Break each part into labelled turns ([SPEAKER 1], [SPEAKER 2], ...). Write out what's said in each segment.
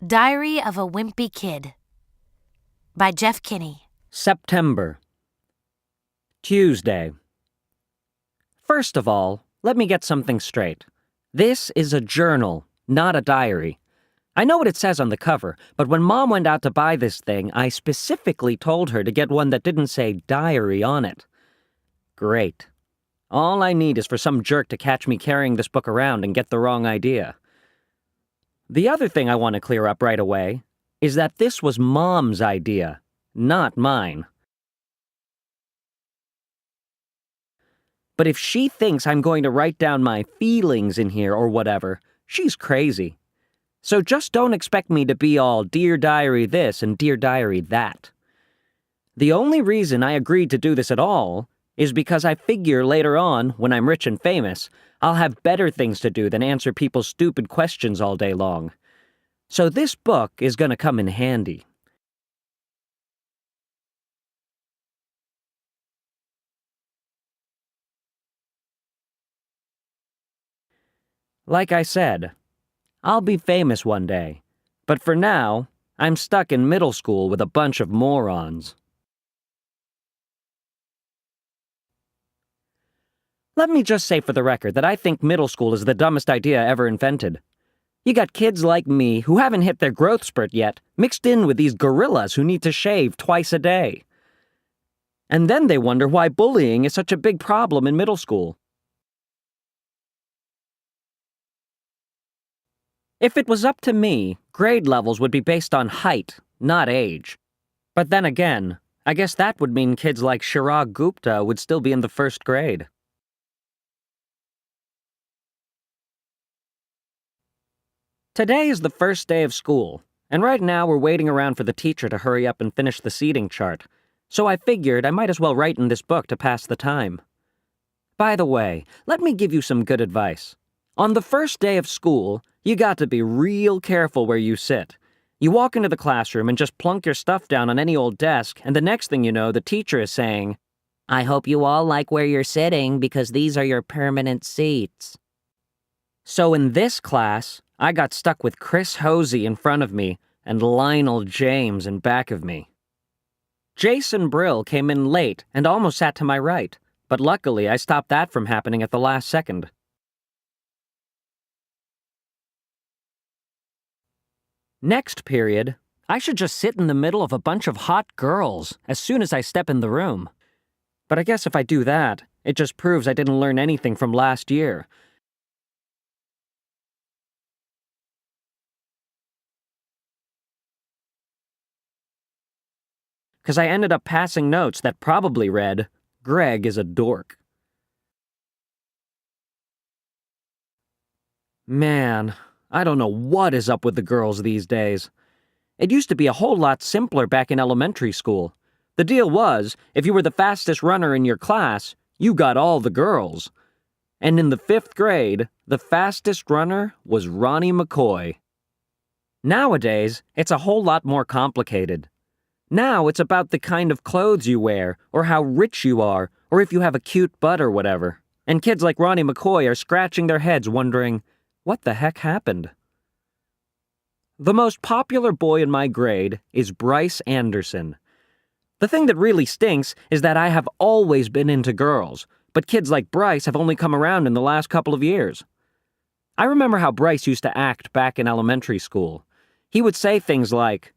[SPEAKER 1] Diary of a Wimpy Kid by Jeff Kinney.
[SPEAKER 2] September. Tuesday. First of all, let me get something straight. This is a journal, not a diary. I know what it says on the cover, but when Mom went out to buy this thing, I specifically told her to get one that didn't say diary on it. Great. All I need is for some jerk to catch me carrying this book around and get the wrong idea. The other thing I want to clear up right away is that this was Mom's idea, not mine. But if she thinks I'm going to write down my feelings in here or whatever, she's crazy. So just don't expect me to be all Dear Diary this and Dear Diary that. The only reason I agreed to do this at all is because I figure later on, when I'm rich and famous, I'll have better things to do than answer people's stupid questions all day long. So this book is going to come in handy. Like I said, I'll be famous one day, but for now, I'm stuck in middle school with a bunch of morons. Let me just say for the record that I think middle school is the dumbest idea ever invented. You got kids like me who haven't hit their growth spurt yet, mixed in with these gorillas who need to shave twice a day. And then they wonder why bullying is such a big problem in middle school. If it was up to me, grade levels would be based on height, not age. But then again, I guess that would mean kids like Chirag Gupta would still be in the first grade. Today is the first day of school, and right now we're waiting around for the teacher to hurry up and finish the seating chart, so I figured I might as well write in this book to pass the time. By the way, let me give you some good advice. On the first day of school, you got to be real careful where you sit. You walk into the classroom and just plunk your stuff down on any old desk, and the next thing you know, the teacher is saying, "I hope you all like where you're sitting because these are your permanent seats." So in this class, I got stuck with Chris Hosey in front of me and Lionel James in back of me. Jason Brill came in late and almost sat to my right, but luckily I stopped that from happening at the last second. Next period, I should just sit in the middle of a bunch of hot girls as soon as I step in the room. But I guess if I do that, it just proves I didn't learn anything from last year. Because I ended up passing notes that probably read, "Greg is a dork." Man, I don't know what is up with the girls these days. It used to be a whole lot simpler back in elementary school. The deal was, if you were the fastest runner in your class, you got all the girls. And in the 5th grade, the fastest runner was Ronnie McCoy. Nowadays, it's a whole lot more complicated. Now it's about the kind of clothes you wear, or how rich you are, or if you have a cute butt or whatever. And kids like Ronnie McCoy are scratching their heads wondering, what the heck happened? The most popular boy in my grade is Bryce Anderson. The thing that really stinks is that I have always been into girls, but kids like Bryce have only come around in the last couple of years. I remember how Bryce used to act back in elementary school. He would say things like,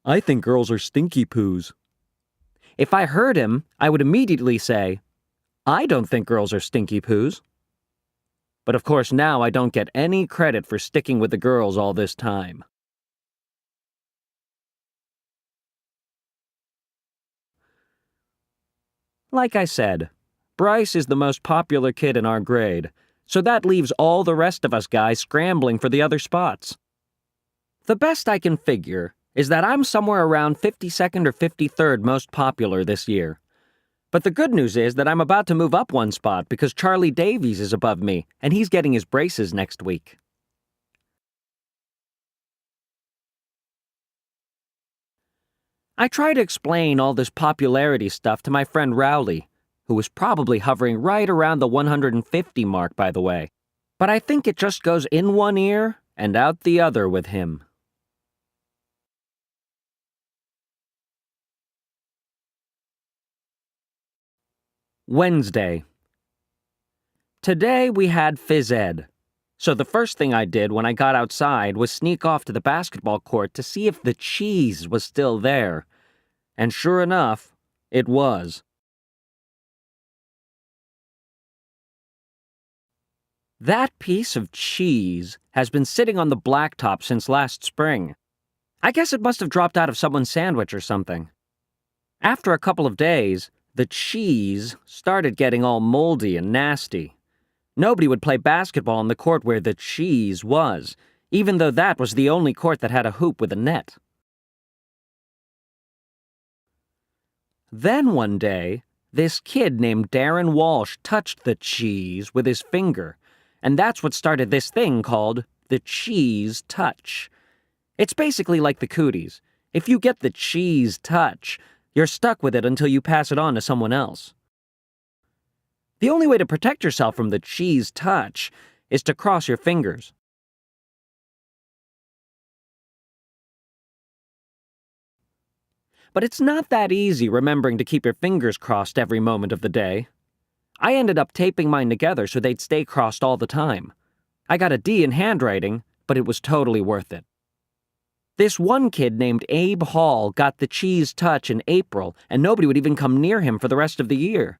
[SPEAKER 2] "I think girls are stinky poos." If I heard him, I would immediately say, "I don't think girls are stinky poos." But of course now I don't get any credit for sticking with the girls all this time. Like I said, Bryce is the most popular kid in our grade, so that leaves all the rest of us guys scrambling for the other spots. The best I can figure is that I'm somewhere around 52nd or 53rd most popular this year. But the good news is that I'm about to move up one spot because Charlie Davies is above me, and he's getting his braces next week. I try to explain all this popularity stuff to my friend Rowley, who is probably hovering right around the 150 mark, by the way. But I think it just goes in one ear and out the other with him. Wednesday. Today we had phys ed. So the first thing I did when I got outside was sneak off to the basketball court to see if the cheese was still there. And sure enough, it was. That piece of cheese has been sitting on the blacktop since last spring. I guess it must have dropped out of someone's sandwich or something. After a couple of days, the cheese started getting all moldy and nasty. Nobody would play basketball on the court where the cheese was, even though that was the only court that had a hoop with a net. Then one day, this kid named Darren Walsh touched the cheese with his finger, and that's what started this thing called the cheese touch. It's basically like the cooties. If you get the cheese touch, you're stuck with it until you pass it on to someone else. The only way to protect yourself from the cheese touch is to cross your fingers. But it's not that easy remembering to keep your fingers crossed every moment of the day. I ended up taping mine together so they'd stay crossed all the time. I got a D in handwriting, but it was totally worth it. This one kid named Abe Hall got the cheese touch in April, and nobody would even come near him for the rest of the year.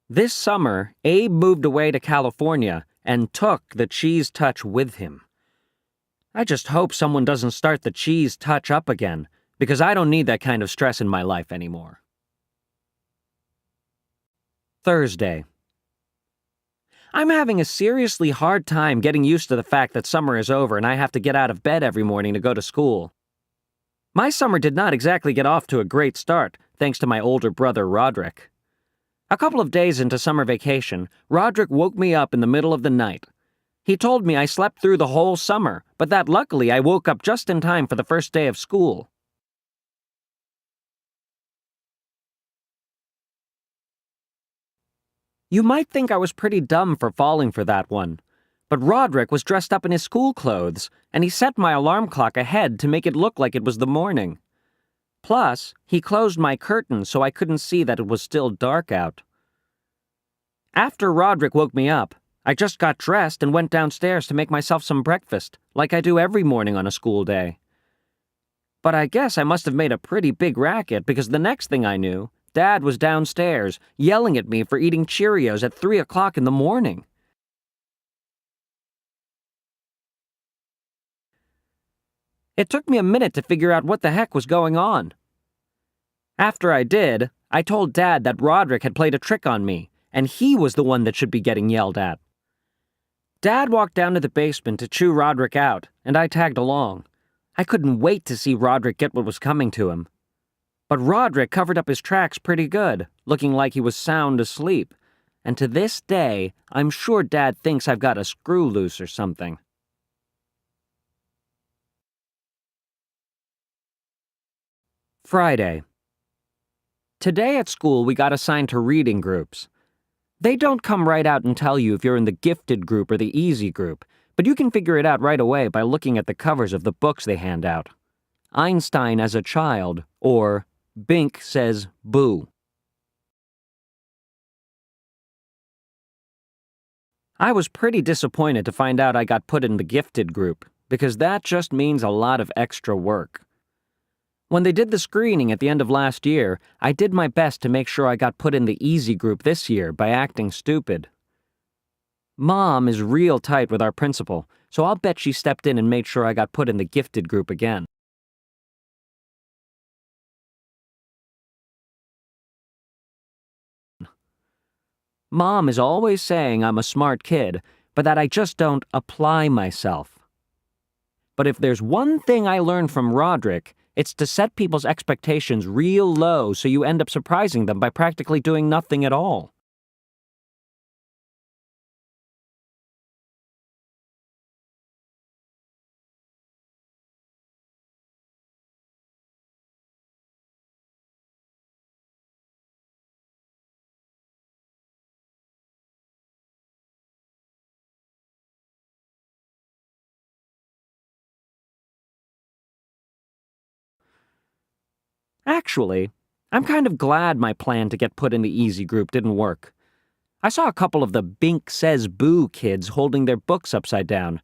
[SPEAKER 2] This summer, Abe moved away to California and took the cheese touch with him. I just hope someone doesn't start the cheese touch up again, because I don't need that kind of stress in my life anymore. Thursday. I'm having a seriously hard time getting used to the fact that summer is over and I have to get out of bed every morning to go to school. My summer did not exactly get off to a great start, thanks to my older brother Roderick. A couple of days into summer vacation, Roderick woke me up in the middle of the night. He told me I slept through the whole summer, but that luckily I woke up just in time for the first day of school. You might think I was pretty dumb for falling for that one, but Roderick was dressed up in his school clothes, and he set my alarm clock ahead to make it look like it was the morning. Plus, he closed my curtains so I couldn't see that it was still dark out. After Roderick woke me up, I just got dressed and went downstairs to make myself some breakfast, like I do every morning on a school day. But I guess I must have made a pretty big racket because the next thing I knew, Dad was downstairs, yelling at me for eating Cheerios at 3 o'clock in the morning. It took me a minute to figure out what the heck was going on. After I did, I told Dad that Roderick had played a trick on me, and he was the one that should be getting yelled at. Dad walked down to the basement to chew Roderick out, and I tagged along. I couldn't wait to see Roderick get what was coming to him. But Roderick covered up his tracks pretty good, looking like he was sound asleep, and to this day, I'm sure Dad thinks I've got a screw loose or something. Friday. Today at school we got assigned to reading groups. They don't come right out and tell you if you're in the gifted group or the easy group, but you can figure it out right away by looking at the covers of the books they hand out. Einstein as a Child, or Bink Says Boo. I was pretty disappointed to find out I got put in the gifted group, because that just means a lot of extra work. When they did the screening at the end of last year, I did my best to make sure I got put in the easy group this year by acting stupid. Mom is real tight with our principal, so I'll bet she stepped in and made sure I got put in the gifted group again. Mom is always saying I'm a smart kid, but that I just don't apply myself. But if there's one thing I learned from Roderick, it's to set people's expectations real low so you end up surprising them by practically doing nothing at all. Actually, I'm kind of glad my plan to get put in the easy group didn't work, I saw a couple of the Bink Says Boo kids holding their books upside down,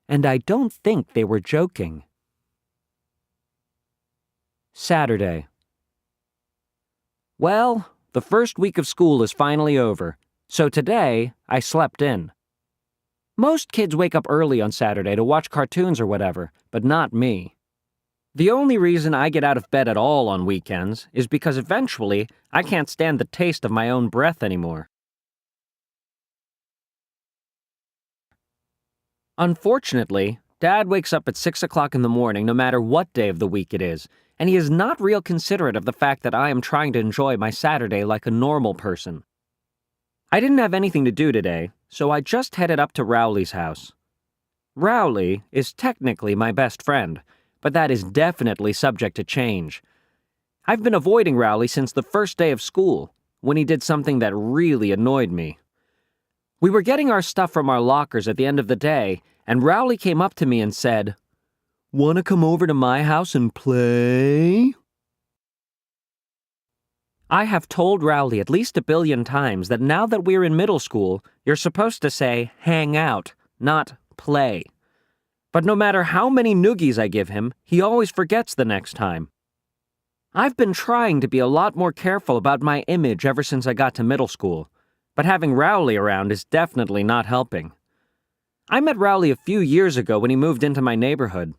[SPEAKER 2] and I don't think they were joking. Saturday. Well, the first week of school is finally over, so today I slept in. Most kids wake up early on Saturday to watch cartoons or whatever, but not me. The only reason I get out of bed at all on weekends is because eventually I can't stand the taste of my own breath anymore. Unfortunately, Dad wakes up at 6 o'clock in the morning no matter what day of the week it is, and he is not real considerate of the fact that I am trying to enjoy my Saturday like a normal person. I didn't have anything to do today, so I just headed up to Rowley's house. Rowley is technically my best friend, but that is definitely subject to change. I've been avoiding Rowley since the first day of school, when he did something that really annoyed me. We were getting our stuff from our lockers at the end of the day, and Rowley came up to me and said, "Want to come over to my house and play?" I have told Rowley at least 1 billion times that now that we're in middle school, you're supposed to say hang out, not play. But no matter how many noogies I give him, he always forgets the next time. I've been trying to be a lot more careful about my image ever since I got to middle school, but having Rowley around is definitely not helping. I met Rowley a few years ago when he moved into my neighborhood.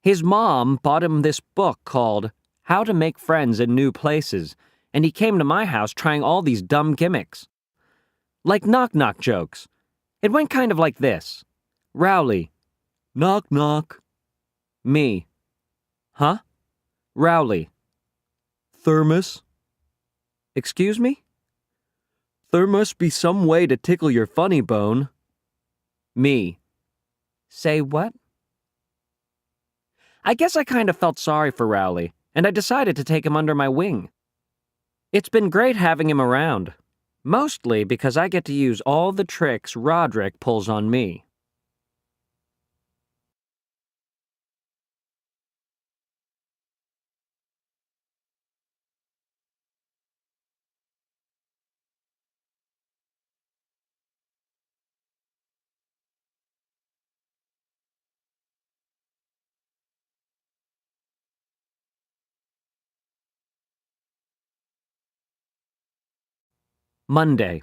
[SPEAKER 2] His mom bought him this book called How to Make Friends in New Places, and he came to my house trying all these dumb gimmicks. Like knock-knock jokes. It went kind of like this. Rowley, knock knock. Me, huh? Rowley, thermos. Excuse me? There must be some way to tickle your funny bone. Me, say what? I guess I kind of felt sorry for Rowley, and I decided to take him under my wing. It's been great having him around, mostly because I get to use all the tricks Roderick pulls on me. Monday.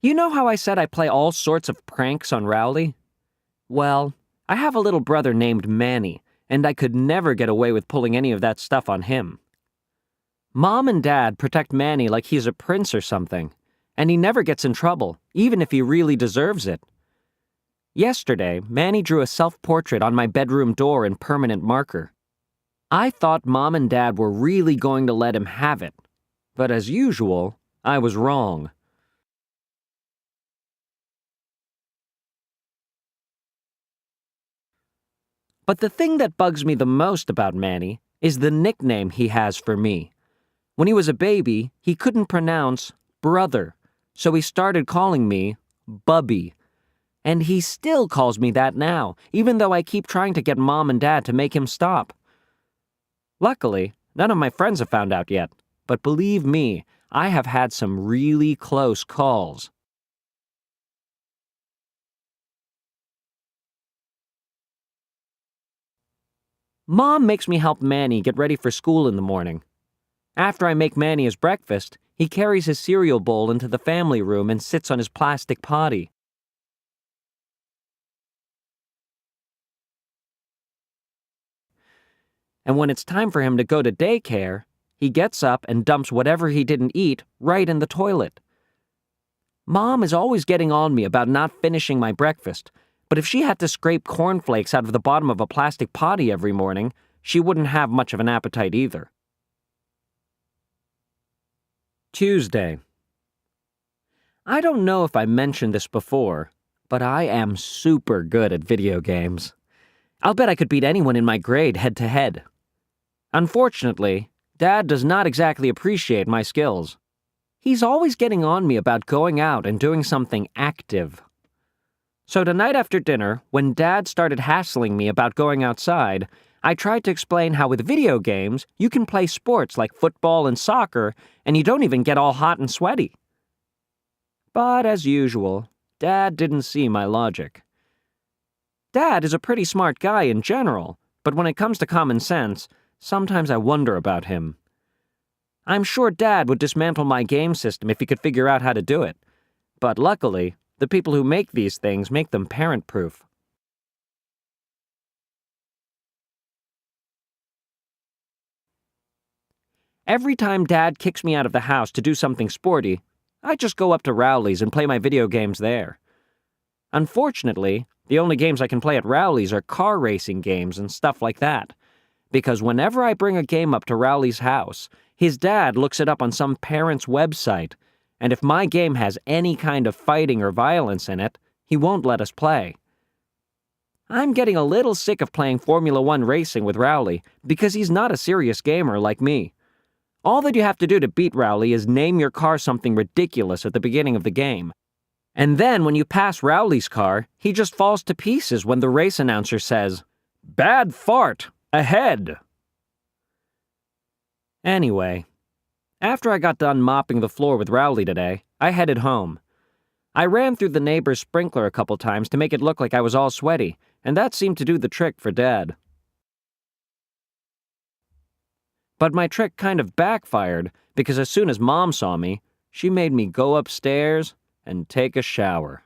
[SPEAKER 2] You know how I said I play all sorts of pranks on Rowley? Well, I have a little brother named Manny, and I could never get away with pulling any of that stuff on him. Mom and Dad protect Manny like he's a prince or something, and he never gets in trouble, even if he really deserves it. Yesterday, Manny drew a self-portrait on my bedroom door in permanent marker. I thought Mom and Dad were really going to let him have it, but as usual, I was wrong. But the thing that bugs me the most about Manny is the nickname he has for me. When he was a baby, he couldn't pronounce brother, so he started calling me Bubby. And he still calls me that now, even though I keep trying to get Mom and Dad to make him stop. Luckily, none of my friends have found out yet, but believe me, I have had some really close calls. Mom makes me help Manny get ready for school in the morning. After I make Manny his breakfast, he carries his cereal bowl into the family room and sits on his plastic potty. And when it's time for him to go to daycare, he gets up and dumps whatever he didn't eat right in the toilet. Mom is always getting on me about not finishing my breakfast, but if she had to scrape cornflakes out of the bottom of a plastic potty every morning, she wouldn't have much of an appetite either. Tuesday. I don't know if I mentioned this before, but I am super good at video games. I'll bet I could beat anyone in my grade head-to-head. Unfortunately, Dad does not exactly appreciate my skills. He's always getting on me about going out and doing something active. So tonight after dinner, when Dad started hassling me about going outside, I tried to explain how with video games, you can play sports like football and soccer, and you don't even get all hot and sweaty. But as usual, Dad didn't see my logic. Dad is a pretty smart guy in general, but when it comes to common sense, sometimes I wonder about him. I'm sure Dad would dismantle my game system if he could figure out how to do it, but luckily, the people who make these things make them parent-proof. Every time Dad kicks me out of the house to do something sporty, I just go up to Rowley's and play my video games there. Unfortunately, the only games I can play at Rowley's are car racing games and stuff like that, because whenever I bring a game up to Rowley's house, his dad looks it up on some parent's website, and if my game has any kind of fighting or violence in it, he won't let us play. I'm getting a little sick of playing Formula One racing with Rowley because he's not a serious gamer like me. All that you have to do to beat Rowley is name your car something ridiculous at the beginning of the game. And then when you pass Rowley's car, he just falls to pieces when the race announcer says, "Bad fart! Ahead!" Anyway, after I got done mopping the floor with Rowley today, I headed home. I ran through the neighbor's sprinkler a couple times to make it look like I was all sweaty, and that seemed to do the trick for Dad. But my trick kind of backfired because as soon as Mom saw me, she made me go upstairs and take a shower.